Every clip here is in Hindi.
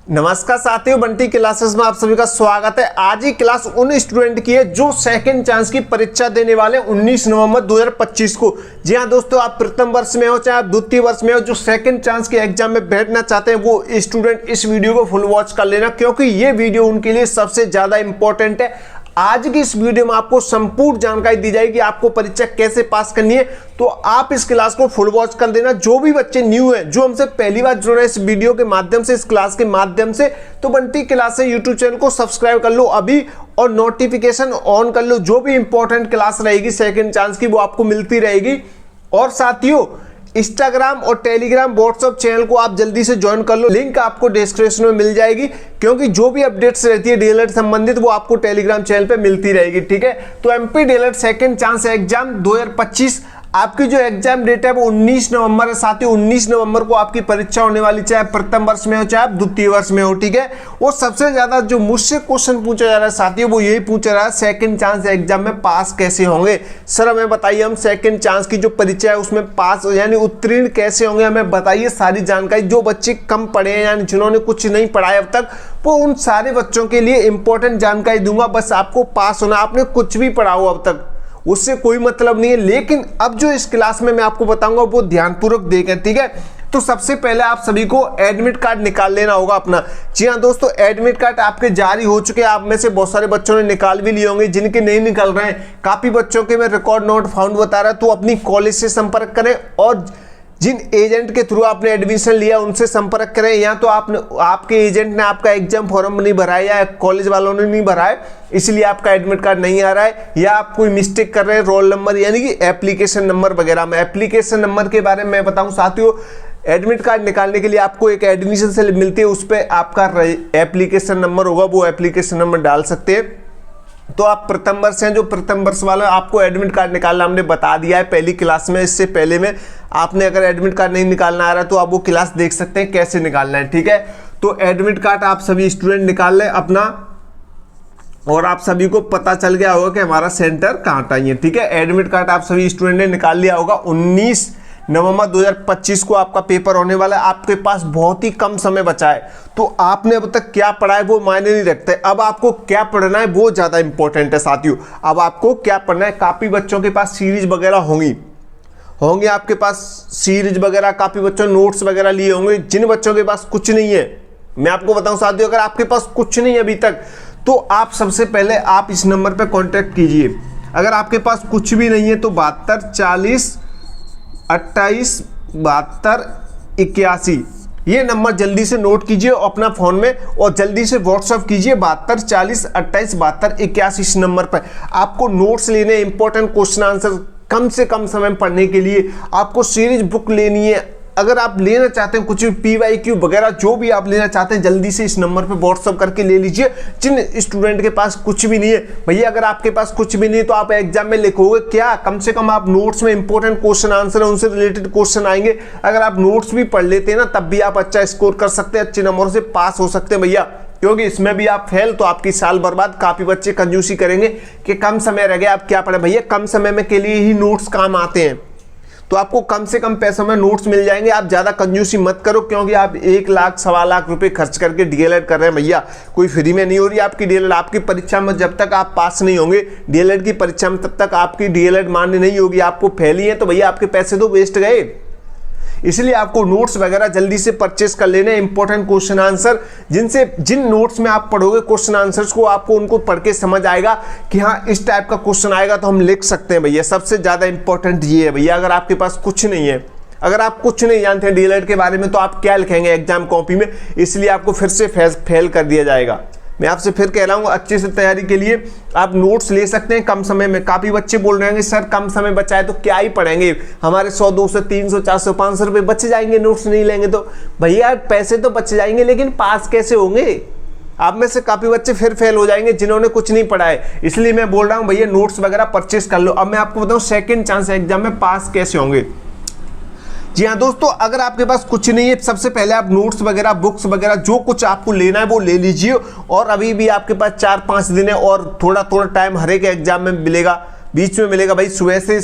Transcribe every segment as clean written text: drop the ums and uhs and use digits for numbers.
नमस्कार साथियों, बंटी क्लासेस में आप सभी का स्वागत है। आज ही क्लास उन स्टूडेंट की है जो सेकंड चांस की परीक्षा देने वाले 19 नवंबर 2025 को। जी हाँ दोस्तों, आप प्रथम वर्ष में हो चाहे आप द्वितीय वर्ष में हो, जो सेकंड चांस के एग्जाम में बैठना चाहते हैं वो स्टूडेंट इस वीडियो को फुल वॉच कर लेना, क्योंकि ये वीडियो उनके लिए सबसे ज्यादा इंपॉर्टेंट है। आज की इस वीडियो में आपको संपूर्ण जानकारी दी जाएगी कि आपको परीक्षा कैसे पास करनी है, तो आप इस क्लास को फुल वॉच कर देना। जो भी बच्चे न्यू हैं, जो हमसे पहली बार जुड़ रहे हैं इस वीडियो के माध्यम से, इस क्लास के माध्यम से, तो बंटी क्लास से यूट्यूब चैनल को सब्सक्राइब कर लो अभी और नोटिफिकेशन ऑन कर लो। जो भी इंपॉर्टेंट क्लास रहेगी सेकंड चांस की वो आपको मिलती रहेगी। और साथियों, इंस्टाग्राम और टेलीग्राम व्हाट्सएप चैनल को आप जल्दी से ज्वाइन कर लो, लिंक आपको डिस्क्रिप्शन में मिल जाएगी, क्योंकि जो भी अपडेट्स रहती है डीएलएड संबंधित वो आपको टेलीग्राम चैनल पे मिलती रहेगी। ठीक है, तो MP DElEd second chance exam 2025 आपकी जो एग्जाम डेट है वो 19 नवंबर है। साथियों 19 नवंबर को आपकी परीक्षा होने वाली, चाहे प्रथम वर्ष में हो चाहे आप द्वितीय वर्ष में हो। ठीक है, और सबसे ज्यादा जो मुझसे क्वेश्चन पूछा जा रहा है साथियों वो यही पूछा रहा है, सेकंड चांस एग्जाम में पास कैसे होंगे। सर हमें बताइए, हम सेकंड चांस की जो परीक्षा है उसमें पास यानी उत्तीर्ण कैसे होंगे, हमें बताइए सारी जानकारी। जो बच्चे कम पढ़े हैं यानी जिन्होंने कुछ नहीं पढ़ा है अब तक, वो उन सारे बच्चों के लिए इंपॉर्टेंट जानकारी दूंगा। बस आपको पास होना, आपने कुछ भी पढ़ा हो अब तक उससे कोई मतलब नहीं है, लेकिन अब जो इस क्लास में मैं आपको बताऊंगा वो ध्यानपूर्वक देखें। ठीक है, तो सबसे पहले आप सभी को एडमिट कार्ड निकाल लेना होगा अपना। जी हाँ दोस्तों, एडमिट कार्ड आपके जारी हो चुके हैं। आप में से बहुत सारे बच्चों ने निकाल भी लिए होंगे, जिनके नहीं निकल रहे हैं, काफी बच्चों के में रिकॉर्ड नॉट फाउंड बता रहा है, तो अपनी कॉलेज से संपर्क करें और जिन एजेंट के थ्रू आपने एडमिशन लिया उनसे संपर्क करें। या तो आपके एजेंट ने आपका एग्जाम फॉर्म नहीं भरा है या कॉलेज वालों ने नहीं भरा है, इसलिए आपका एडमिट कार्ड नहीं आ रहा है, या आप कोई मिस्टेक कर रहे हैं रोल नंबर यानी कि एप्लीकेशन नंबर वगैरह में। एप्लीकेशन नंबर के बारे में मैं बताऊं साथियों, एडमिट कार्ड निकालने के लिए आपको एक एडमिशन से मिलती है, उस पर आपका एप्लीकेशन नंबर होगा, वो एप्लीकेशन नंबर डाल सकते हैं। तो आप प्रथम वर्ष हैं, जो प्रथम वर्ष वाला आपको एडमिट कार्ड निकालना हमने बता दिया है पहली क्लास में। इससे पहले में आपने अगर एडमिट कार्ड नहीं निकालना आ रहा है तो आप वो क्लास देख सकते हैं कैसे निकालना है। ठीक है, तो एडमिट कार्ड आप सभी स्टूडेंट निकाल लें अपना, और आप सभी को पता चल गया होगा कि हमारा सेंटर कहाँ था ये। ठीक है, एडमिट कार्ड आप सभी स्टूडेंट ने निकाल लिया होगा। 19 नवंबर 2025 को आपका पेपर होने वाला है। आपके पास बहुत ही कम समय बचा है, तो आपने अब तक क्या पढ़ा है वो मायने नहीं रखते। अब आपको क्या पढ़ना है वो ज्यादा इंपॉर्टेंट है साथियों। अब आपको क्या पढ़ना है, काफी बच्चों के पास सीरीज वगैरह होंगी आपके पास सीरीज वगैरह, काफी बच्चों नोट्स वगैरह लिए होंगे। जिन बच्चों के पास कुछ नहीं है, मैं आपको बताऊं साथियों, अगर आपके पास कुछ नहीं है अभी तक, तो आप सबसे पहले आप इस नंबर पर कॉन्टेक्ट कीजिए। अगर आपके पास कुछ भी नहीं है तो 72 40 28 72 81 ये नंबर जल्दी से नोट कीजिए अपना फोन में, और जल्दी से व्हाट्सएप कीजिए 72 40 28 72 81 इस नंबर पर। आपको नोट्स लेने, इंपॉर्टेंट क्वेश्चन आंसर कम से कम समय पढ़ने के लिए आपको सीरीज बुक लेनी है। अगर आप लेना चाहते हैं कुछ भी पीवाईक्यू वगैरह जो भी आप लेना चाहते हैं, जल्दी से इस नंबर पे व्हाट्सअप करके ले लीजिए। जिन स्टूडेंट के पास कुछ भी नहीं है, भैया अगर आपके पास कुछ भी नहीं है तो आप एग्जाम में लिखोगे क्या, कम से कम आप नोट्स में इंपॉर्टेंट क्वेश्चन आंसर है उनसे रिलेटेड क्वेश्चन आएंगे। अगर आप नोट्स भी पढ़ लेते हैं ना, तब भी आप अच्छा स्कोर कर सकते हैं, अच्छे नंबरों से पास हो सकते हैं भैया। क्योंकि इसमें भी आप फेल तो आपकी साल बर्बाद। काफी बच्चे कंजूसी करेंगे कि कम समय रह गया आप क्या पढ़े, भैया कम समय में के लिए ही नोट्स काम आते हैं, तो आपको कम से कम पैसों में नोट्स मिल जाएंगे। आप ज्यादा कंजूसी मत करो, क्योंकि आप 1 लाख 1.25 लाख रुपए खर्च करके डीएलएड कर रहे हैं भैया, कोई फ्री में नहीं हो रही आपकी डीएलएड। आपकी परीक्षा में जब तक आप पास नहीं होंगे डीएलएड की परीक्षा में, तब तक आपकी डीएलएड मान्य नहीं होगी। आपको फेल ही है तो भैया आपके पैसे तो वेस्ट गए। इसलिए आपको नोट्स वगैरह जल्दी से परचेस कर लेने, इंपॉर्टेंट क्वेश्चन आंसर जिन नोट्स में आप पढ़ोगे क्वेश्चन आंसर्स को, आपको उनको पढ़ के समझ आएगा कि हाँ इस टाइप का क्वेश्चन आएगा तो हम लिख सकते हैं भैया। सबसे ज्यादा इंपॉर्टेंट ये है भैया, अगर आपके पास कुछ नहीं है, अगर आप कुछ नहीं जानते हैं डीएलएड के बारे में, तो आप क्या लिखेंगे एग्जाम कॉपी में, इसलिए आपको फिर से फेल कर दिया जाएगा। मैं आपसे फिर कह रहा हूँ, अच्छे से तैयारी के लिए आप नोट्स ले सकते हैं कम समय में। काफी बच्चे बोल रहे हैं सर कम समय बचा है तो क्या ही पढ़ेंगे, हमारे 100 200 300 400 500 रुपए बच जाएंगे नोट्स नहीं लेंगे तो। भैया पैसे तो बच जाएंगे, लेकिन पास कैसे होंगे। आप में से काफी बच्चे फिर फेल हो जाएंगे जिन्होंने कुछ नहीं पढ़ा है, इसलिए मैं बोल रहा हूँ भैया नोट्स वगैरह परचेस कर लो। अब मैं आपको बताऊँ सेकेंड चांस एग्जाम में पास कैसे होंगे। जी हाँ दोस्तों, अगर आपके पास कुछ नहीं है, सबसे पहले आप नोट्स वगैरह बुक्स वगैरह जो कुछ आपको लेना है वो ले लीजिए। और अभी भी आपके पास 4-5 दिन है और थोड़ा थोड़ा टाइम हर एक एग्जाम में मिलेगा, बीच में मिलेगा भाई। सुबह से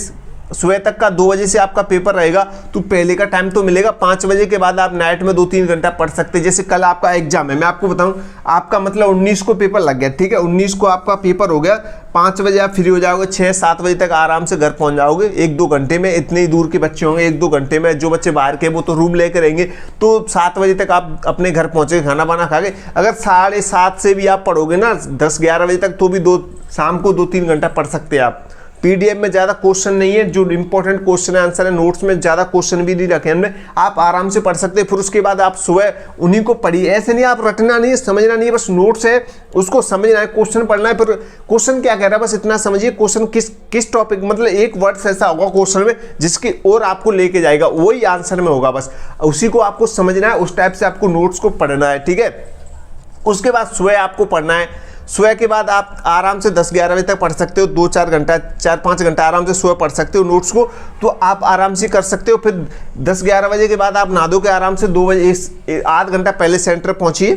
सुबह तक का 2 बजे से आपका पेपर रहेगा, तो पहले का टाइम तो मिलेगा। 5 बजे के बाद आप नाइट में 2-3 घंटा पढ़ सकते हैं। जैसे कल आपका एग्जाम है, मैं आपको बताऊं, आपका मतलब 19 को पेपर लग गया, ठीक है, 19 को आपका पेपर हो गया, 5 बजे आप फ्री हो जाओगे, 6-7 बजे तक आराम से घर पहुंच जाओगे, 1-2 घंटे में। इतने ही दूर के बच्चे होंगे, 1-2 घंटे में। जो बच्चे बाहर के वो तो रूम लेकर रहेंगे, तो 7 बजे तक आप अपने घर पहुंचे, खाना वाना खा के। अगर 7:30 से भी आप पढ़ोगे ना 10-11 बजे तक, तो भी शाम को 2-3 घंटा पढ़ सकते हैं आप। पीडीएफ में ज़्यादा क्वेश्चन नहीं है, जो इंपॉर्टेंट क्वेश्चन है आंसर है, नोट्स में ज़्यादा क्वेश्चन भी नहीं रखे हमने, आप आराम से पढ़ सकते हैं। फिर उसके बाद आप सुबह उन्हीं को पढ़िए, ऐसे नहीं आप रटना नहीं है, समझना नहीं है, बस नोट्स है उसको समझना है, क्वेश्चन पढ़ना है। फिर क्वेश्चन क्या कह रहा है बस इतना समझिए, क्वेश्चन किस टॉपिक, मतलब एक वर्ड ऐसा होगा क्वेश्चन में जिसकी ओर आपको लेके जाएगा, वही आंसर में होगा, बस उसी को आपको समझना है, उस टाइप से आपको नोट्स को पढ़ना है, ठीक है। उसके बाद सुबह आपको पढ़ना है। सुबह के बाद आप आराम से 10-11 बजे तक पढ़ सकते हो, 2-4 घंटा 4-5 घंटा आराम से सुबह पढ़ सकते हो नोट्स को, तो आप आराम से कर सकते हो। फिर 10-11 बजे के बाद आप नहा धो के आराम से 2 बजे आध घंटा पहले सेंटर पहुंचिए,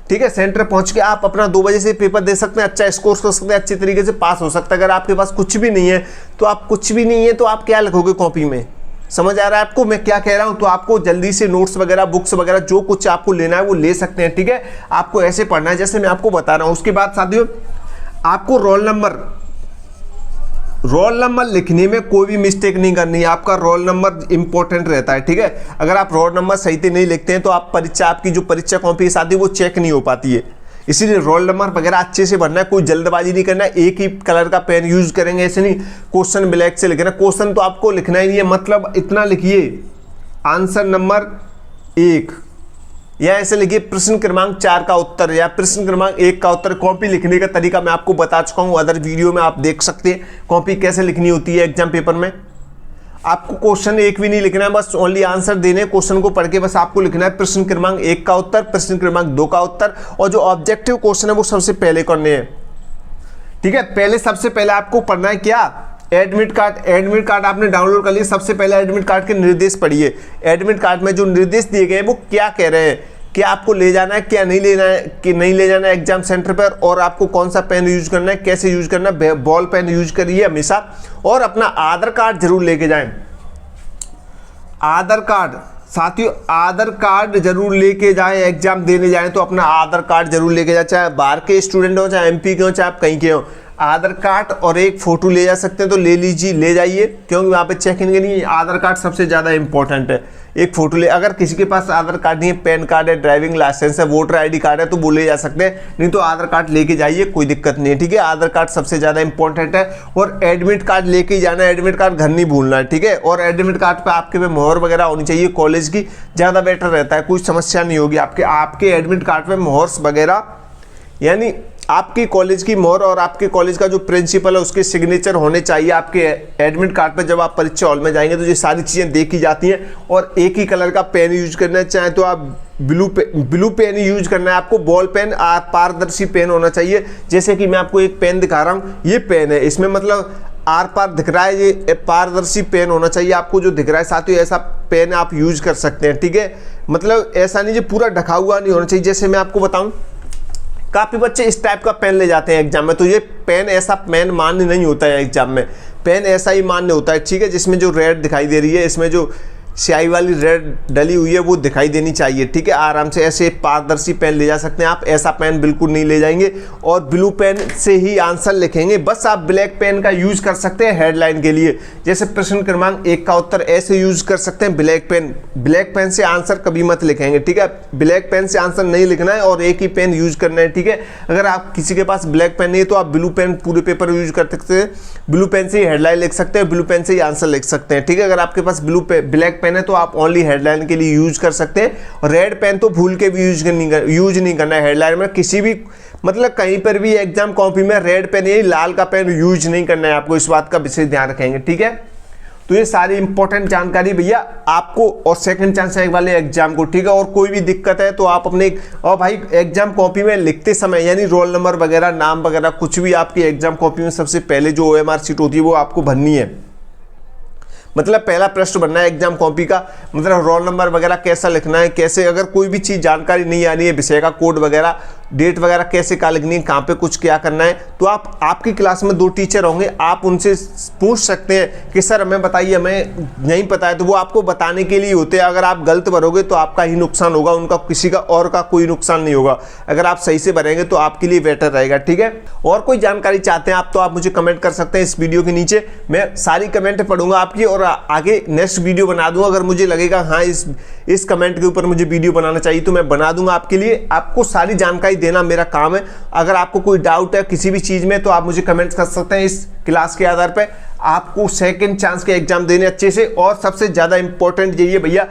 ठीक है। सेंटर पहुंच के आप अपना 2 बजे से पेपर दे सकते हैं, अच्छा स्कोर कर सकते हैं, अच्छी तरीके से पास हो सकता है। अगर आपके पास कुछ भी नहीं है तो आप क्या लिखोगे कॉपी में, समझ आ रहा है आपको मैं क्या कह रहा हूं। तो आपको जल्दी से नोट्स वगैरह, बुक्स वगैरह जो कुछ आपको लेना है वो ले सकते हैं, ठीक है। आपको ऐसे पढ़ना है जैसे मैं आपको बता रहा हूं। उसके बाद साथियों आपको रोल नंबर लिखने में कोई भी मिस्टेक नहीं करनी है, आपका रोल नंबर इंपॉर्टेंट रहता है, ठीक है। अगर आप रोल नंबर सही से नहीं लिखते हैं तो आप आपकी जो परीक्षा कॉपी है साथी वो चेक नहीं हो पाती है। इसीलिए रोल नंबर वगैरह अच्छे से भरना है, कोई जल्दबाजी नहीं करना है, एक ही कलर का पेन यूज करेंगे, ऐसे नहीं क्वेश्चन ब्लैक से लिखना। क्वेश्चन तो आपको लिखना ही नहीं है, मतलब इतना लिखिए आंसर नंबर 1, या ऐसे लिखिए प्रश्न क्रमांक 4 का उत्तर या प्रश्न क्रमांक 1 का उत्तर। कॉपी लिखने का तरीका मैं आपको बता चुका हूं, अदर वीडियो में आप देख सकते हैं कॉपी कैसे लिखनी होती है एग्जाम पेपर में। आपको क्वेश्चन 1 भी नहीं लिखना है, बस ओनली आंसर देने, क्वेश्चन को पढ़ के बस आपको लिखना है प्रश्न क्रमांक 1 का उत्तर, प्रश्न क्रमांक 2 का उत्तर, और जो ऑब्जेक्टिव क्वेश्चन है वो सबसे पहले करने हैं, ठीक है। सबसे पहले आपको पढ़ना है क्या, एडमिट कार्ड आपने डाउनलोड कर लिया। सबसे पहले एडमिट कार्ड के निर्देश पढ़िए। एडमिट कार्ड में जो निर्देश दिए गए हैं वो क्या कह रहे हैं, क्या आपको ले जाना है, क्या नहीं लेना है, कि नहीं ले जाना है एग्जाम सेंटर पर, और आपको कौन सा पेन यूज करना है, कैसे यूज करना है। बॉल पेन यूज करिए हमेशा, और अपना आधार कार्ड जरूर लेके जाएं। आधार कार्ड साथियों, आधार कार्ड जरूर लेके जाएं, एग्जाम देने जाएं तो अपना आधार कार्ड जरूर लेके जाएं, चाहे बाहर के स्टूडेंट हो, चाहे एमपी के हो, चाहे आप कहीं के हो। आधार कार्ड और एक फोटो ले जा सकते हैं तो ले लीजिए, ले जाइए, क्योंकि वहाँ पे चेक इन के लिए आधार कार्ड सबसे ज़्यादा इंपॉर्टेंट है। एक फोटो ले, अगर किसी के पास आधार कार्ड नहीं है, पैन कार्ड है, ड्राइविंग लाइसेंस है, वोटर आईडी कार्ड है, तो वो ले जा सकते हैं, नहीं तो आधार कार्ड लेके जाइए, कोई दिक्कत नहीं है, ठीक है। आधार कार्ड सबसे ज़्यादा इंपॉर्टेंट है, और एडमिट कार्ड लेके ही जाना है, एडमिट कार्ड घर नहीं भूलना है, ठीक है। और एडमिट कार्ड पर आपके पे मोहर वगैरह होनी चाहिए कॉलेज की, ज़्यादा बेटर रहता है, कोई समस्या नहीं होगी आपके एडमिट कार्ड पर मोहर्स वगैरह, यानी आपकी कॉलेज की मोहर और आपके कॉलेज का जो प्रिंसिपल है उसके सिग्नेचर होने चाहिए आपके एडमिट कार्ड पर। जब आप परीक्षा हॉल में जाएंगे तो ये सारी चीज़ें देखी जाती हैं, और एक ही कलर का पेन यूज करना है, चाहे तो आप ब्लू पेन यूज करना है आपको, बॉल पेन, पारदर्शी पेन होना चाहिए। जैसे कि मैं आपको एक पेन दिखा रहा हूँ, ये पेन है, इसमें मतलब आर पार दिख रहा है, ये पारदर्शी पेन होना चाहिए आपको जो दिख रहा है साथियों, ऐसा पेन आप यूज कर सकते हैं, ठीक है। मतलब ऐसा नहीं जो पूरा ढका हुआ नहीं होना चाहिए। जैसे मैं आपको बताऊं, काफ़ी बच्चे इस टाइप का पेन ले जाते हैं एग्जाम में, तो ये पेन ऐसा पेन मान्य नहीं होता है एग्जाम में, पेन ऐसा ही मान्य होता है, ठीक है, जिसमें जो रेड दिखाई दे रही है, इसमें जो स्याही वाली रेड डली हुई है वो दिखाई देनी चाहिए, ठीक है। आराम से ऐसे पारदर्शी पेन ले जा सकते हैं आप, ऐसा पेन बिल्कुल नहीं ले जाएंगे, और ब्लू पेन से ही आंसर लिखेंगे। बस आप ब्लैक पेन का यूज कर सकते हैं हेडलाइन के लिए, जैसे प्रश्न क्रमांक 1 का उत्तर ऐसे यूज कर सकते हैं ब्लैक पेन से आंसर कभी मत लिखेंगे, ठीक है। ब्लैक पेन से आंसर नहीं लिखना है और एक ही पेन यूज करना है, ठीक है। अगर आप किसी के पास ब्लैक पेन नहीं है तो आप ब्लू पेन पूरे पेपर यूज कर सकते हैं, ब्लू पेन से ही हेडलाइन लिख सकते हैं, ब्लू पेन से ही आंसर लिख सकते हैं, ठीक है। अगर आपके पास ब्लैक पेन है तो आप ओनली हेडलाइन के लिए यूज कर सकते हैं, और रेड पेन तो भूल के भी यूज नहीं करना है हेडलाइन में, किसी भी मतलब कहीं पर भी एग्जाम कॉपी में रेड पेन या लाल का पेन यूज नहीं करना है आपको, इस बात का विशेष ध्यान रखेंगे, ठीक है। तो ये सारी इंपॉर्टेंट जानकारी भैया आपको, और सेकंड चांस वाले एग्जाम को, ठीक है। और कोई भी दिक्कत है तो आप अपने, और भाई एग्जाम कॉपी में लिखते समय यानी रोल नंबर वगैरह, नाम वगैरह कुछ भी आपकी एग्जाम कॉपी में सबसे पहले जो OMR शीट होती है वो आपको भरनी है, मतलब पहला प्रश्न बनना है एग्जाम कॉपी का, मतलब रोल नंबर वगैरह कैसा लिखना है, कैसे, अगर कोई भी चीज़ जानकारी नहीं आ रही है, विषय का कोड वगैरह, डेट वगैरह कैसे क्या लिखनी है, कहाँ पे कुछ क्या करना है, तो आप आपकी क्लास में 2 टीचर होंगे, आप उनसे पूछ सकते हैं कि सर हमें बताइए, हमें नहीं पता है, तो वो आपको बताने के लिए होते हैं। अगर आप गलत भरोगे तो आपका ही नुकसान होगा, उनका किसी का और का कोई नुकसान नहीं होगा। अगर आप सही से भरेंगे तो आपके लिए बेटर रहेगा, ठीक है। और कोई जानकारी चाहते हैं आप तो आप मुझे कमेंट कर सकते हैं इस वीडियो के नीचे, मैं सारी कमेंट पढ़ूंगा आपकी और आगे नेक्स्ट वीडियो बना दूंगा। अगर मुझे लगेगा हाँ इस कमेंट के ऊपर मुझे वीडियो बनाना चाहिए तो मैं बना दूंगा आपके लिए। आपको सारी जानकारी देना मेरा काम है। अगर आपको कोई डाउट है किसी भी चीज में तो आप मुझे कमेंट कर सकते हैं। इस क्लास के आधार पर आपको सेकंड चांस के एग्जाम देने अच्छे से, और सबसे ज्यादा इंपॉर्टेंट यही है भैया,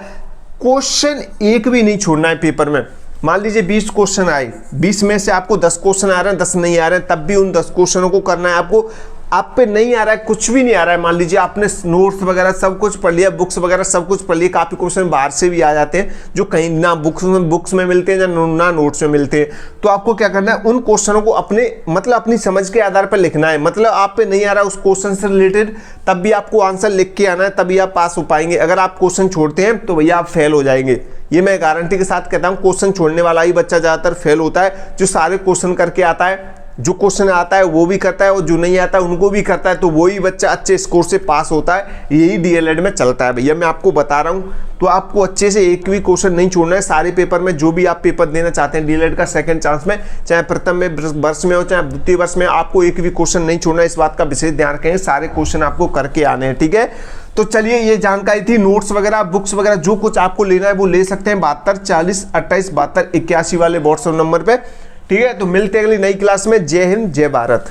क्वेश्चन एक भी नहीं छोड़ना है पेपर में। मान लीजिए 20 क्वेश्चन आए, 20 में से आपको 10 क्वेश्चन आ रहे हैं, 10 नहीं आ रहे हैं, तब भी उन 10 क्वेश्चनों को करना है आपको। आप पे नहीं आ रहा है, कुछ भी नहीं आ रहा है, मान लीजिए आपने नोट्स वगैरह सब कुछ पढ़ लिया, बुक्स वगैरह सब कुछ पढ़ लिया, काफी क्वेश्चन बाहर से भी आ जाते हैं जो कहीं ना बुक्स में मिलते हैं ना नोट्स में मिलते हैं, तो आपको क्या करना है, उन क्वेश्चनों को अपनी समझ के आधार पर लिखना है। मतलब आप पे नहीं आ रहा है उस क्वेश्चन से रिलेटेड, तब भी आपको आंसर लिख के आना है, तभी आप पास हो पाएंगे। अगर आप क्वेश्चन छोड़ते हैं तो भैया आप फेल हो जाएंगे, ये मैं गारंटी के साथ कहता हूं। क्वेश्चन छोड़ने वाला ही बच्चा ज्यादातर फेल होता है, जो सारे क्वेश्चन करके आता है, जो क्वेश्चन आता है वो भी करता है और जो नहीं आता है उनको भी करता है, तो वही बच्चा अच्छे स्कोर से पास होता है। यही डीएलएड में चलता है भैया, मैं आपको बता रहा हूं। तो आपको अच्छे से एक भी क्वेश्चन नहीं छोड़ना है सारे पेपर में। जो भी आप पेपर देना चाहते हैं डीएलएड का सेकंड चांस में, चाहे प्रथम में वर्ष में हो चाहे द्वितीय वर्ष में, आपको एक भी क्वेश्चन नहीं छोड़ना है। इस बात का विशेष ध्यान रखें, सारे क्वेश्चन आपको करके आने हैं, ठीक है। तो चलिए, ये जानकारी थी। नोट्स वगैरह बुक्स वगैरह जो कुछ आपको लेना है वो ले सकते हैं 72 40 28 72 81 वाले व्हाट्सएप नंबर पे, ठीक है। तो मिलते हैं अगली नई क्लास में। जय हिंद, जय भारत।